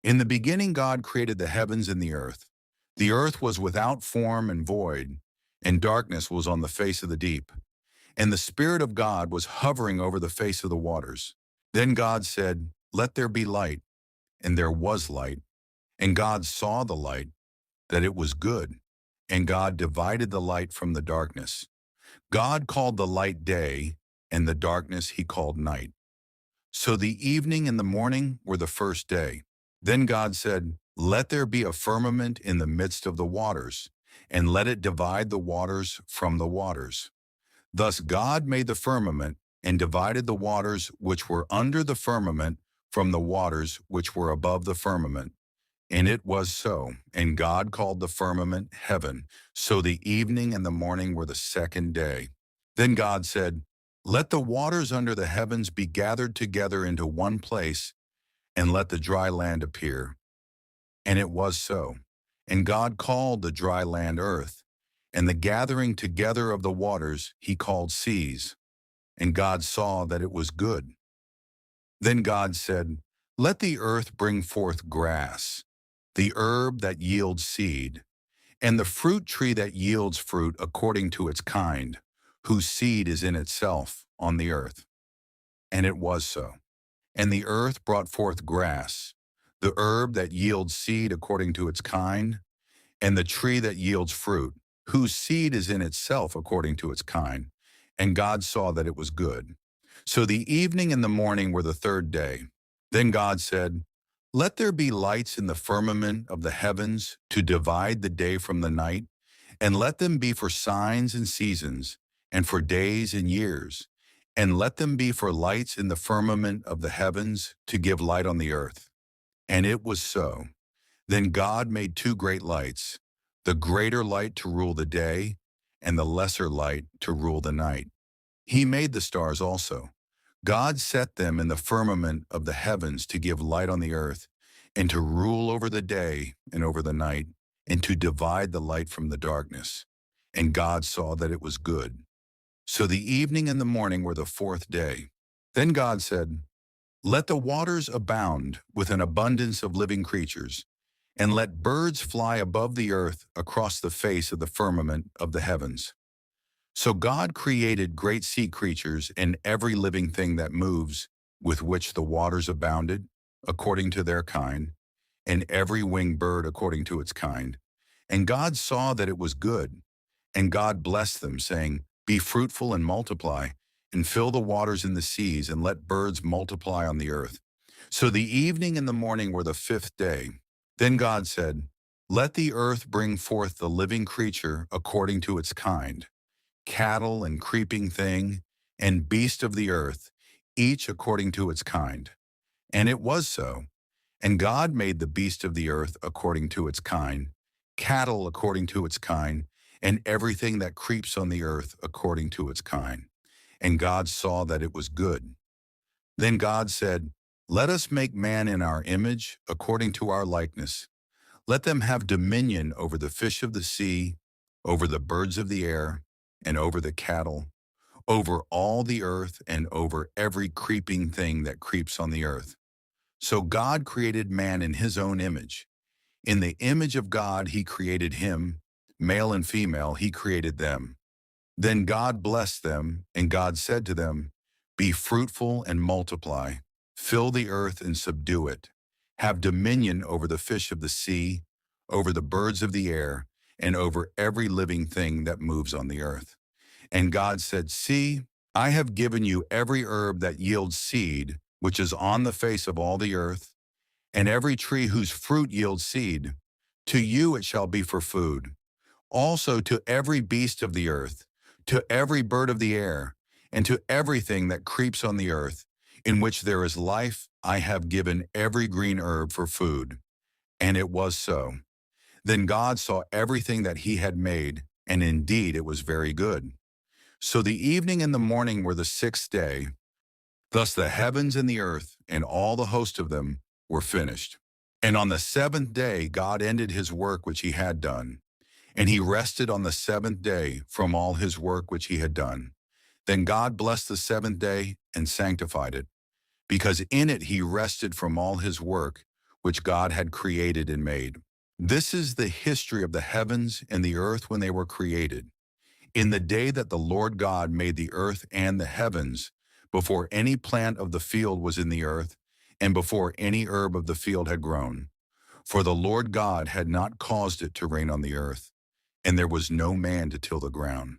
In the beginning God created the heavens and the earth. The earth was without form and void, and darkness was on the face of the deep. And the Spirit of God was hovering over the face of the waters. Then God said, "Let there be light," and there was light. And God saw the light, that it was good. And God divided the light from the darkness. God called the light day, and the darkness he called night. So the evening and the morning were the first day. Then God said, "Let there be a firmament in the midst of the waters, and let it divide the waters from the waters." Thus God made the firmament and divided the waters which were under the firmament from the waters which were above the firmament. And it was so. And God called the firmament heaven. So the evening and the morning were the second day. Then God said, "Let the waters under the heavens be gathered together into one place, and let the dry land appear." And it was so. And God called the dry land earth, and the gathering together of the waters he called seas. And God saw that it was good. Then God said, "Let the earth bring forth grass, the herb that yields seed, and the fruit tree that yields fruit according to its kind, whose seed is in itself on the earth." And it was so. And the earth brought forth grass, the herb that yields seed according to its kind, and the tree that yields fruit, whose seed is in itself according to its kind. And God saw that it was good. So the evening and the morning were the third day. Then God said, "Let there be lights in the firmament of the heavens to divide the day from the night, and let them be for signs and seasons, and for days and years, and let them be for lights in the firmament of the heavens to give light on the earth." And it was so. Then God made two great lights, the greater light to rule the day, and the lesser light to rule the night. He made the stars also. God set them in the firmament of the heavens to give light on the earth, and to rule over the day and over the night, and to divide the light from the darkness. And God saw that it was good. So the evening and the morning were the fourth day. Then God said, "Let the waters abound with an abundance of living creatures, and let birds fly above the earth across the face of the firmament of the heavens." So God created great sea creatures and every living thing that moves, with which the waters abounded, according to their kind, and every winged bird according to its kind. And God saw that it was good. And God blessed them, saying, "Be fruitful and multiply, and fill the waters in the seas, and let birds multiply on the earth." So the evening and the morning were the fifth day. Then God said, "Let the earth bring forth the living creature according to its kind, cattle and creeping thing, and beast of the earth, each according to its kind." And it was so. And God made the beast of the earth according to its kind, cattle according to its kind, and everything that creeps on the earth according to its kind. And God saw that it was good. Then God said, "Let us make man in our image, according to our likeness. Let them have dominion over the fish of the sea, over the birds of the air, and over the cattle, over all the earth, and over every creeping thing that creeps on the earth." So God created man in his own image. In the image of God he created him, male and female he created them. Then God blessed them, and God said to them, "Be fruitful and multiply, fill the earth and subdue it. Have dominion over the fish of the sea, over the birds of the air, and over every living thing that moves on the earth." And God said, "See, I have given you every herb that yields seed, which is on the face of all the earth, and every tree whose fruit yields seed. To you it shall be for food. Also to every beast of the earth, to every bird of the air, and to everything that creeps on the earth, in which there is life, I have given every green herb for food." And it was so. Then God saw everything that he had made, and indeed it was very good. So the evening and the morning were the sixth day. Thus the heavens and the earth, and all the host of them, were finished. And on the seventh day God ended his work which he had done. And he rested on the seventh day from all his work which he had done. Then God blessed the seventh day and sanctified it, because in it he rested from all his work which God had created and made. This is the history of the heavens and the earth when they were created. In the day that the Lord God made the earth and the heavens, before any plant of the field was in the earth, and before any herb of the field had grown. For the Lord God had not caused it to rain on the earth, and there was no man to till the ground.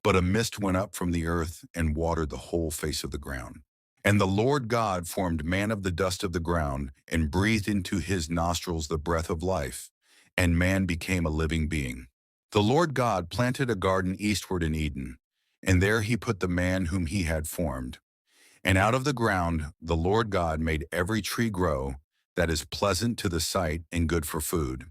But a mist went up from the earth and watered the whole face of the ground. And the Lord God formed man of the dust of the ground, and breathed into his nostrils the breath of life, and man became a living being. The Lord God planted a garden eastward in Eden, and there he put the man whom he had formed. And out of the ground the Lord God made every tree grow that is pleasant to the sight and good for food.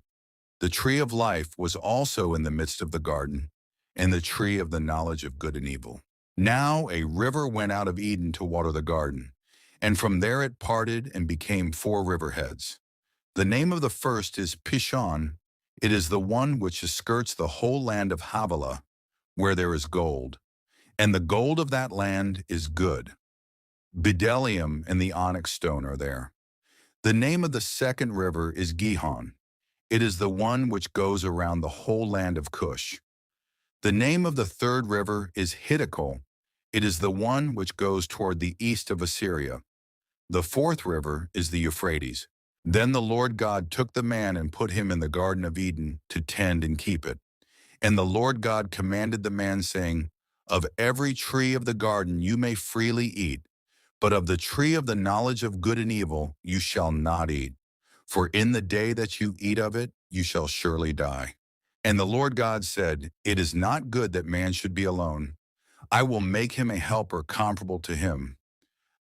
The tree of life was also in the midst of the garden, and the tree of the knowledge of good and evil. Now a river went out of Eden to water the garden, and from there it parted and became 4 riverheads. The name of the first is Pishon. It is the one which skirts the whole land of Havilah, where there is gold. And the gold of that land is good. Bdellium and the onyx stone are there. The name of the second river is Gihon. It is the one which goes around the whole land of Cush. The name of the third river is Hiddekel. It is the one which goes toward the east of Assyria. The fourth river is the Euphrates. Then the Lord God took the man and put him in the Garden of Eden to tend and keep it. And the Lord God commanded the man, saying, Of every tree of the garden you may freely eat, but of the tree of the knowledge of good and evil you shall not eat. For in the day that you eat of it, you shall surely die. And the Lord God said, It is not good that man should be alone. I will make him a helper comparable to him.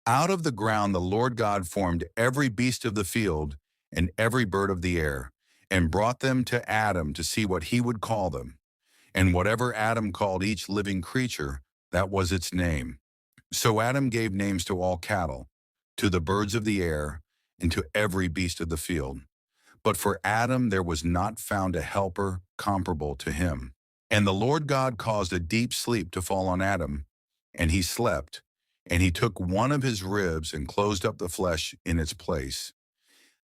Out of the ground the Lord God formed every beast of the field and every bird of the air, and brought them to Adam to see what he would call them. And whatever Adam called each living creature, that was its name. So Adam gave names to all cattle, to the birds of the air, and to every beast of the field. But for Adam there was not found a helper comparable to him. And the Lord God caused a deep sleep to fall on Adam, and he slept. And he took one of his ribs and closed up the flesh in its place.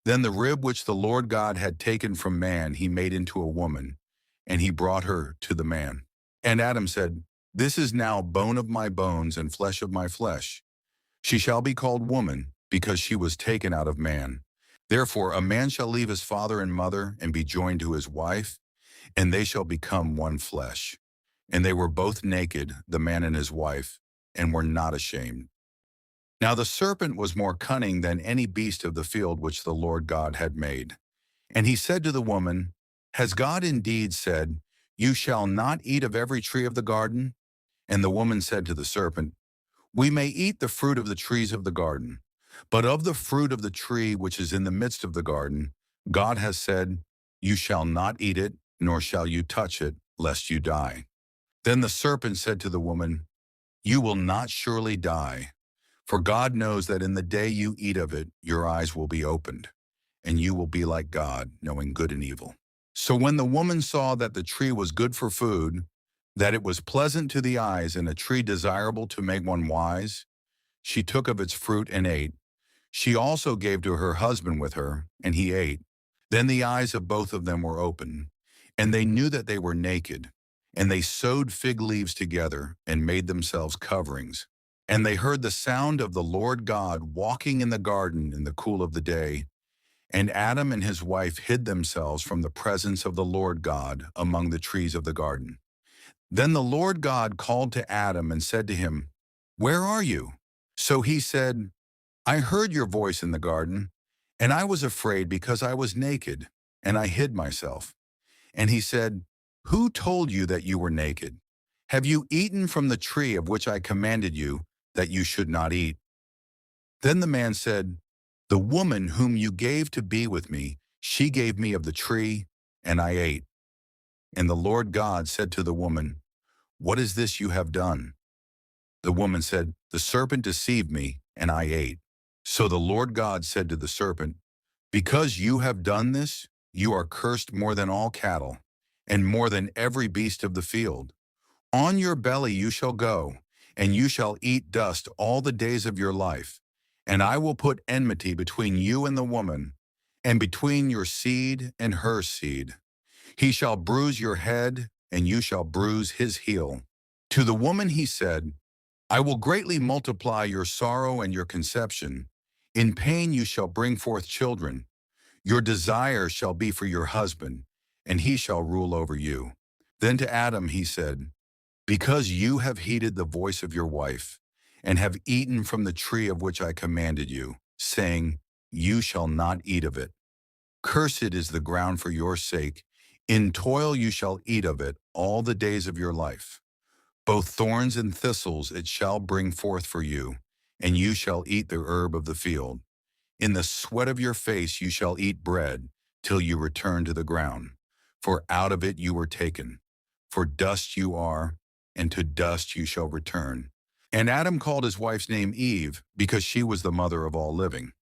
Then the rib which the Lord God had taken from man he made into a woman, and he brought her to the man. And Adam said, This is now bone of my bones and flesh of my flesh. She shall be called woman, because she was taken out of man. Therefore a man shall leave his father and mother and be joined to his wife, and they shall become one flesh. And they were both naked, the man and his wife, and were not ashamed. Now the serpent was more cunning than any beast of the field which the Lord God had made. And he said to the woman, Has God indeed said, You shall not eat of every tree of the garden? And the woman said to the serpent, We may eat the fruit of the trees of the garden, but of the fruit of the tree which is in the midst of the garden, God has said, You shall not eat it, nor shall you touch it, lest you die. Then the serpent said to the woman, You will not surely die, for God knows that in the day you eat of it, your eyes will be opened, and you will be like God, knowing good and evil. So when the woman saw that the tree was good for food, that it was pleasant to the eyes and a tree desirable to make one wise, she took of its fruit and ate. She also gave to her husband with her, and he ate. Then the eyes of both of them were opened, and they knew that they were naked. And they sewed fig leaves together and made themselves coverings. And they heard the sound of the Lord God walking in the garden in the cool of the day. And Adam and his wife hid themselves from the presence of the Lord God among the trees of the garden. Then the Lord God called to Adam and said to him, Where are you? So he said, I heard your voice in the garden, and I was afraid because I was naked, and I hid myself. And he said, Who told you that you were naked? Have you eaten from the tree of which I commanded you that you should not eat? Then the man said, The woman whom you gave to be with me, she gave me of the tree, and I ate. And the Lord God said to the woman, What is this you have done? The woman said, The serpent deceived me, and I ate. So the Lord God said to the serpent, Because you have done this, you are cursed more than all cattle, and more than every beast of the field. On your belly you shall go, and you shall eat dust all the days of your life. And I will put enmity between you and the woman, and between your seed and her seed. He shall bruise your head, and you shall bruise his heel. To the woman he said, I will greatly multiply your sorrow and your conception. In pain you shall bring forth children. Your desire shall be for your husband, and he shall rule over you. Then to Adam he said, because you have heeded the voice of your wife, and have eaten from the tree of which I commanded you, saying, you shall not eat of it. Cursed is the ground for your sake. In toil you shall eat of it all the days of your life. Both thorns and thistles it shall bring forth for you, and you shall eat the herb of the field. In the sweat of your face you shall eat bread, till you return to the ground. For out of it you were taken. For dust you are, and to dust you shall return. And Adam called his wife's name Eve, because she was the mother of all living.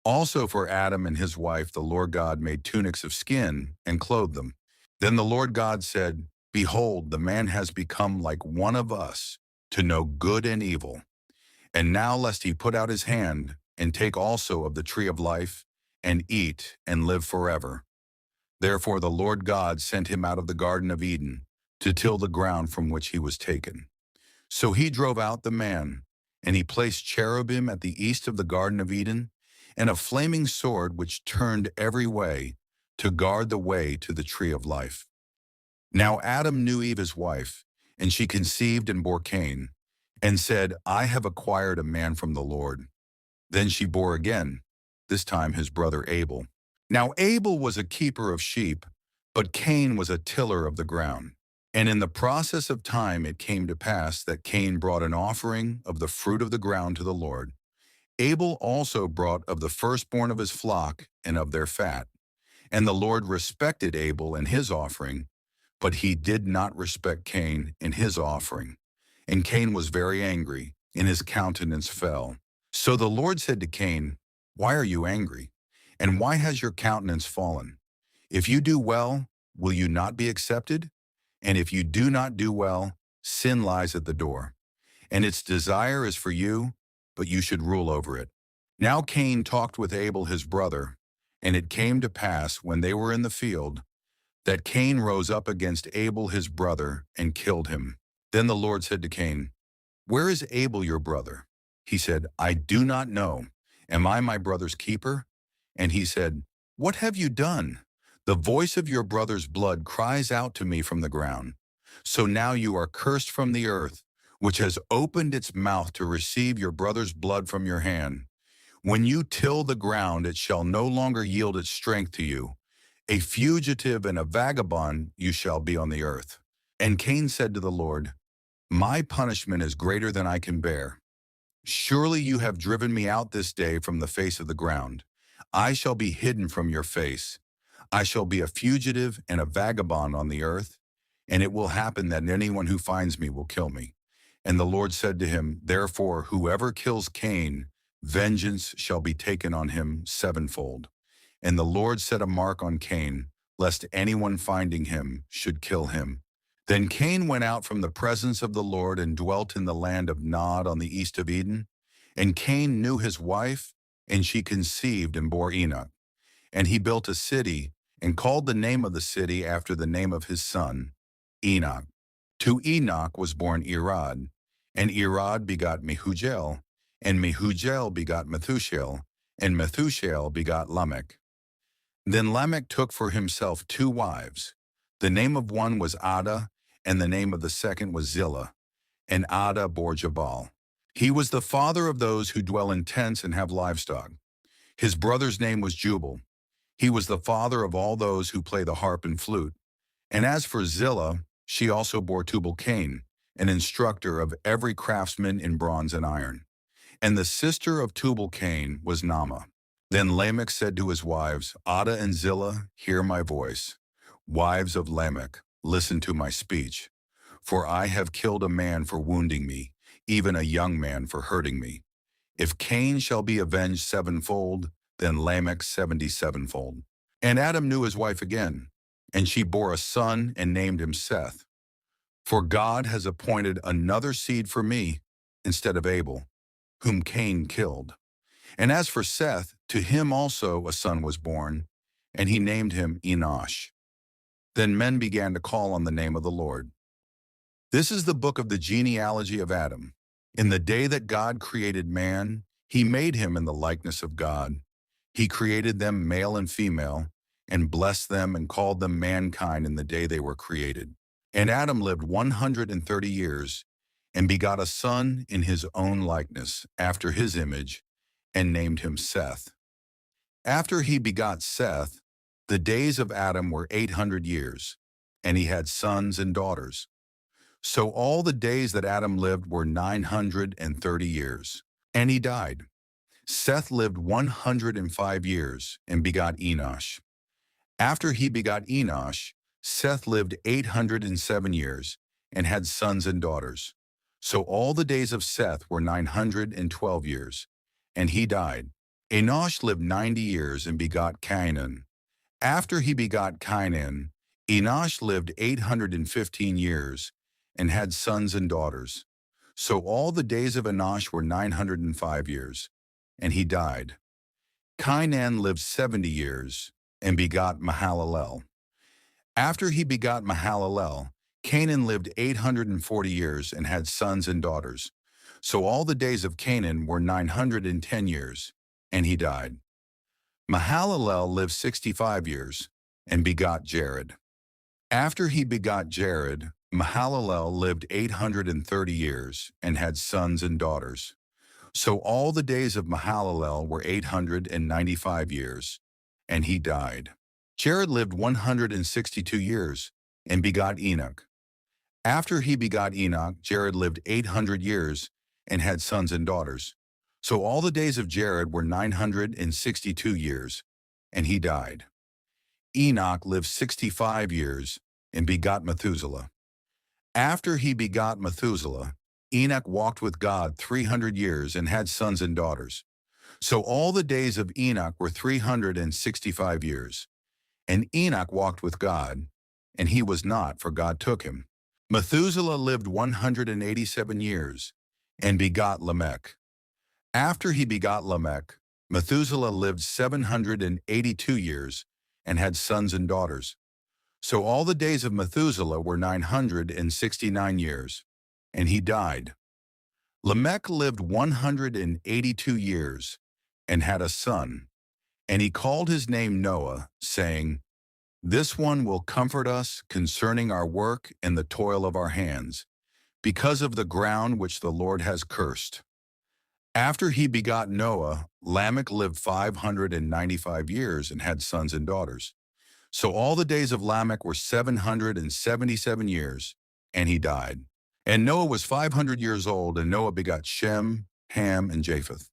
Also for Adam and his wife the Lord God made tunics of skin and clothed them. Then the Lord God said, behold, the man has become like one of us, to know good and evil. And now lest he put out his hand, and take also of the tree of life, and eat, and live forever. Therefore the Lord God sent him out of the Garden of Eden, to till the ground from which he was taken. So he drove out the man, and he placed cherubim at the east of the Garden of Eden, and a flaming sword which turned every way, to guard the way to the tree of life. Now Adam knew Eve his wife, and she conceived and bore Cain, and said, I have acquired a man from the Lord. Then she bore again, this time his brother Abel. Now Abel was a keeper of sheep, but Cain was a tiller of the ground. And in the process of time it came to pass that Cain brought an offering of the fruit of the ground to the Lord. Abel also brought of the firstborn of his flock and of their fat. And the Lord respected Abel and his offering, but he did not respect Cain and his offering. And Cain was very angry, and his countenance fell. So the Lord said to Cain, why are you angry? And why has your countenance fallen? If you do well, will you not be accepted? And if you do not do well, sin lies at the door. And its desire is for you, but you should rule over it. Now Cain talked with Abel his brother, and it came to pass when they were in the field, that Cain rose up against Abel his brother and killed him. Then the Lord said to Cain, where is Abel your brother? He said, I do not know. Am I my brother's keeper? And he said, what have you done? The voice of your brother's blood cries out to me from the ground. So now you are cursed from the earth, which has opened its mouth to receive your brother's blood from your hand. When you till the ground, it shall no longer yield its strength to you. A fugitive and a vagabond you shall be on the earth. And Cain said to the Lord, my punishment is greater than I can bear. Surely you have driven me out this day from the face of the ground. I shall be hidden from your face. I shall be a fugitive and a vagabond on the earth, and it will happen that anyone who finds me will kill me. And the Lord said to him, therefore, whoever kills Cain, vengeance shall be taken on him sevenfold. And the Lord set a mark on Cain, lest anyone finding him should kill him. Then Cain went out from the presence of the Lord and dwelt in the land of Nod on the east of Eden. And Cain knew his wife, and she conceived and bore Enoch. And he built a city, and called the name of the city after the name of his son, Enoch. To Enoch was born Irad, and Irad begot Mehujael, and Mehujael begot Methushael, and Methushael begot Lamech. Then Lamech took for himself 2 wives. The name of one was Ada, and the name of the second was Zillah. And Ada bore Jabal. He was the father of those who dwell in tents and have livestock. His brother's name was Jubal. He was the father of all those who play the harp and flute. And as for Zillah, she also bore Tubal-Cain, an instructor of every craftsman in bronze and iron. And the sister of Tubal-Cain was Naamah. Then Lamech said to his wives, Ada and Zillah, hear my voice. Wives of Lamech, listen to my speech. For I have killed a man for wounding me, even a young man for hurting me. If Cain shall be avenged sevenfold, then Lamech 77-fold. And Adam knew his wife again, and she bore a son and named him Seth. For God has appointed another seed for me instead of Abel, whom Cain killed. And as for Seth, to him also a son was born, and he named him Enosh. Then men began to call on the name of the Lord. This is the book of the genealogy of Adam. In the day that God created man, he made him in the likeness of God. He created them male and female, and blessed them and called them mankind in the day they were created. And Adam lived 130 years, and begot a son in his own likeness, after his image, and named him Seth. After he begot Seth, the days of Adam were 800 years, and he had sons and daughters. So all the days that Adam lived were 930 years, and he died. Seth lived 105 years and begot Enosh. After he begot Enosh, Seth lived 807 years and had sons and daughters. So all the days of Seth were 912 years, and he died. Enosh lived 90 years and begot Cainan. After he begot Cainan, Enosh lived 815 years and had sons and daughters. So all the days of Enosh were 905 years, and he died. Cainan lived 70 years and begot Mahalalel. After he begot Mahalalel, Canaan lived 840 years and had sons and daughters. So all the days of Canaan were 910 years, and he died. Mahalalel lived 65 years and begot Jared. After he begot Jared, Mahalalel lived 830 years and had sons and daughters. So all the days of Mahalalel were 895 years, and he died. Jared lived 162 years and begot Enoch. After he begot Enoch, Jared lived 800 years and had sons and daughters. So all the days of Jared were 962 years, and he died. Enoch lived 65 years and begot Methuselah. After he begot Methuselah, Enoch walked with God 300 years and had sons and daughters. So all the days of Enoch were 365 years. And Enoch walked with God, and he was not, for God took him. Methuselah lived 187 years and begot Lamech. After he begot Lamech, Methuselah lived 782 years and had sons and daughters. So all the days of Methuselah were 969 years, and he died. Lamech lived 182 years and had a son, and he called his name Noah, saying, "This one will comfort us concerning our work and the toil of our hands, because of the ground which the Lord has cursed." After he begot Noah, Lamech lived 595 years and had sons and daughters. So all the days of Lamech were 777 years, and he died. And Noah was 500 years old, and Noah begot Shem, Ham, and Japheth.